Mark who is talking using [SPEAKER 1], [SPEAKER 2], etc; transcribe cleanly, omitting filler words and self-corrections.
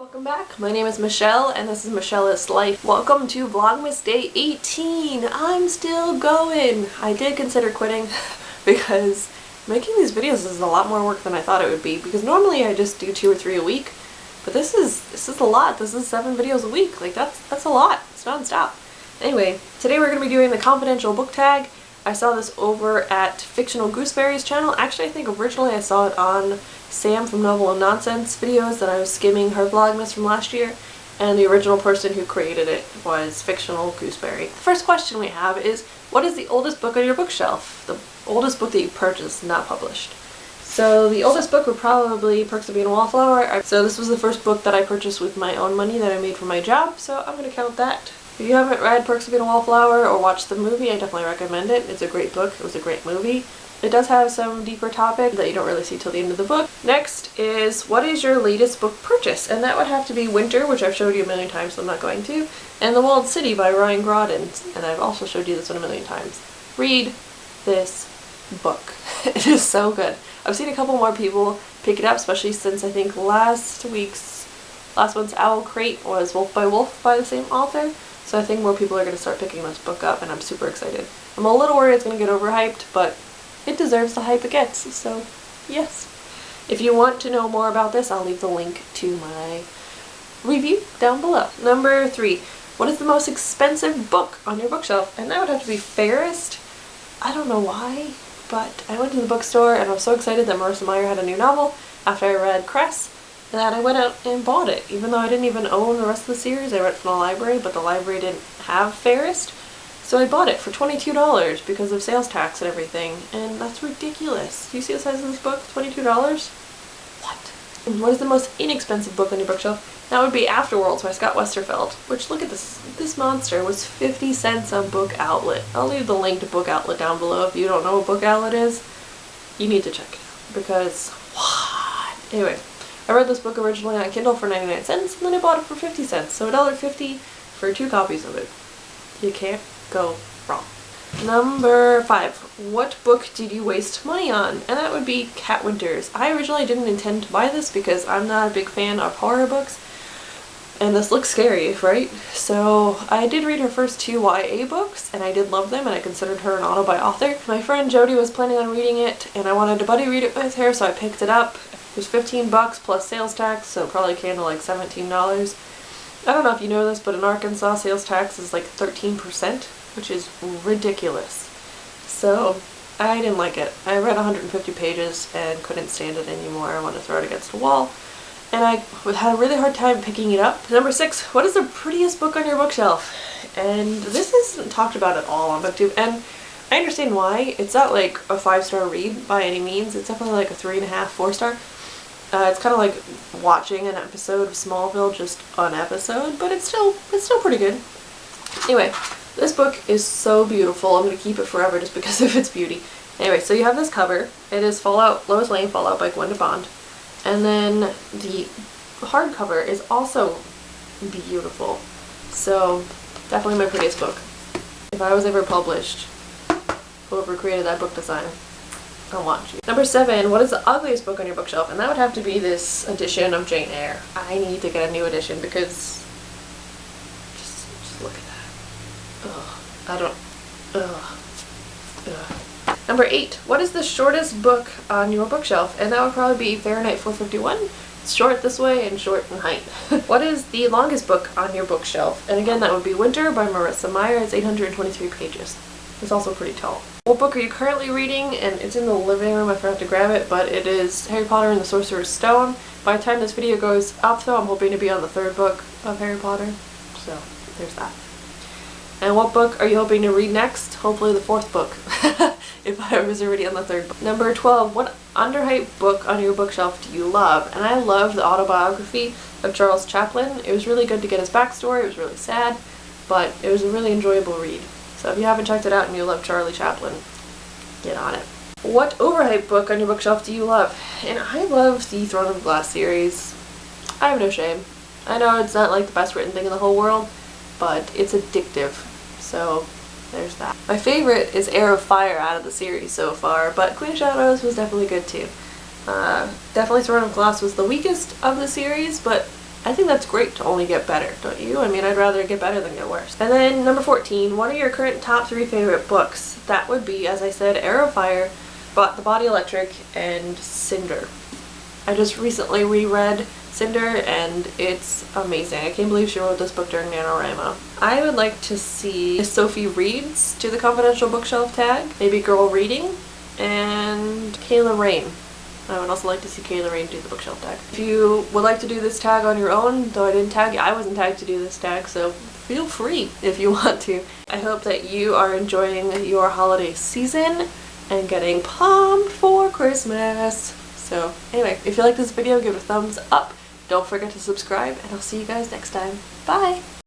[SPEAKER 1] Welcome back. My name is Michelle and this is Michelle's Life. Welcome to Vlogmas Day 18. I'm still going. I did consider quitting because making these videos is a lot more work than I thought it would be, because normally I just do 2 or 3 a week, but this is a lot. This is 7 videos a week. Like that's a lot. It's non-stop. Anyway, today we're going to be doing the confidential book tag. I saw this over at Fictional Gooseberry's channel. Actually, I think originally I saw it on Sam from Novel and Nonsense videos that I was skimming her Vlogmas from last year, and the original person who created it was Fictional Gooseberry. The first question we have is, what is the oldest book on your bookshelf? The oldest book that you purchased, not published. So the oldest book would probably Perks of Being a Wallflower. So this was the first book that I purchased with my own money that I made for my job, so I'm going to count that. If you haven't read Perks of Being a Wallflower or watched the movie, I definitely recommend it. It's a great book. It was a great movie. It does have some deeper topic that you don't really see till the end of the book. Next is, what is your latest book purchase? And that would have to be Winter, which I've showed you a million times, so I'm not going to, and The Walled City by Ryan Groden, and I've also showed you this one a million times. Read this book. It is so good. I've seen a couple more people pick it up, especially since I think last month's Owl Crate was Wolf by the same author. So I think more people are going to start picking this book up, and I'm super excited. I'm a little worried it's going to get overhyped, but it deserves the hype it gets, so yes. If you want to know more about this, I'll leave the link to my review down below. Number 3, what is the most expensive book on your bookshelf? And that would have to be Fairest. I don't know why, but I went to the bookstore and I was so excited that Marissa Meyer had a new novel after I read Cress, that I went out and bought it, even though I didn't even own the rest of the series. I read it from the library, but the library didn't have Fairest, so I bought it for $22 because of sales tax and everything, and that's ridiculous. Do you see the size of this book? $22? What? And what is the most inexpensive book on your bookshelf? That would be Afterworlds by Scott Westerfeld, which, look at this. This monster was 50 cents on Book Outlet. I'll leave the link to Book Outlet down below. If you don't know what Book Outlet is, you need to check it out, because what? Anyway. I read this book originally on Kindle for 99 cents, and then I bought it for 50 cents, so $1.50 for 2 copies of it. You can't go wrong. Number 5. What book did you waste money on? And that would be Cat Winters. I originally didn't intend to buy this because I'm not a big fan of horror books, and this looks scary, right? So I did read her first 2 YA books, and I did love them, and I considered her an auto-buy author. My friend Jody was planning on reading it, and I wanted to buddy read it with her, so I picked it up. It was $15 plus sales tax, so probably came to like $17. I don't know if you know this, but in Arkansas, sales tax is like 13%, which is ridiculous. So I didn't like it. I read 150 pages and couldn't stand it anymore. I wanted to throw it against the wall, and I had a really hard time picking it up. Number 6, what is the prettiest book on your bookshelf? And this isn't talked about at all on BookTube, and I understand why. It's not like a 5-star read by any means. It's definitely like a 3.5, 4-star. It's kind of like watching an episode of Smallville, just an episode, but it's still pretty good. Anyway, this book is so beautiful. I'm going to keep it forever just because of its beauty. Anyway, so you have this cover. It is Lois Lane Fallout by Gwenda Bond. And then the hardcover is also beautiful. So definitely my prettiest book. If I was ever published, whoever created that book design, I want you. Number 7, what is the ugliest book on your bookshelf? And that would have to be this edition of Jane Eyre. I need to get a new edition because just look at that. Ugh. I don't. Ugh. Ugh. Number 8, what is the shortest book on your bookshelf? And that would probably be Fahrenheit 451. It's short this way and short in height. What is the longest book on your bookshelf? And again, that would be Winter by Marissa Meyer. It's 823 pages. It's also pretty tall. What book are you currently reading? And it's in the living room. I forgot to grab it, but it is Harry Potter and the Sorcerer's Stone. By the time this video goes up, though, I'm hoping to be on the 3rd book of Harry Potter. So there's that. And what book are you hoping to read next? Hopefully the 4th book, if I was already on the 3rd book. Number 12, what underhyped book on your bookshelf do you love? And I love the autobiography of Charles Chaplin. It was really good to get his backstory. It was really sad, but it was a really enjoyable read. So if you haven't checked it out and you love Charlie Chaplin, get on it. What overhyped book on your bookshelf do you love? And I love the Throne of Glass series. I have no shame. I know it's not like the best written thing in the whole world, but it's addictive. So there's that. My favorite is Heir of Fire out of the series so far, but Queen of Shadows was definitely good too. Definitely Throne of Glass was the weakest of the series, but I think that's great to only get better, don't you? I mean, I'd rather get better than get worse. And then number 14, what are your current top 3 favorite books? That would be, as I said, Arrow of Fire, The Body Electric, and Cinder. I just recently reread Cinder and it's amazing. I can't believe she wrote this book during NaNoWriMo. I would like to see Sophie Reads do the confidential bookshelf tag, maybe Girl Reading, and Kayla Rain. I would also like to see Kayla Rain do the bookshelf tag. If you would like to do this tag on your own, though I didn't tag you, I wasn't tagged to do this tag, so feel free if you want to. I hope that you are enjoying your holiday season and getting pumped for Christmas. So anyway, if you like this video, give it a thumbs up. Don't forget to subscribe, and I'll see you guys next time. Bye!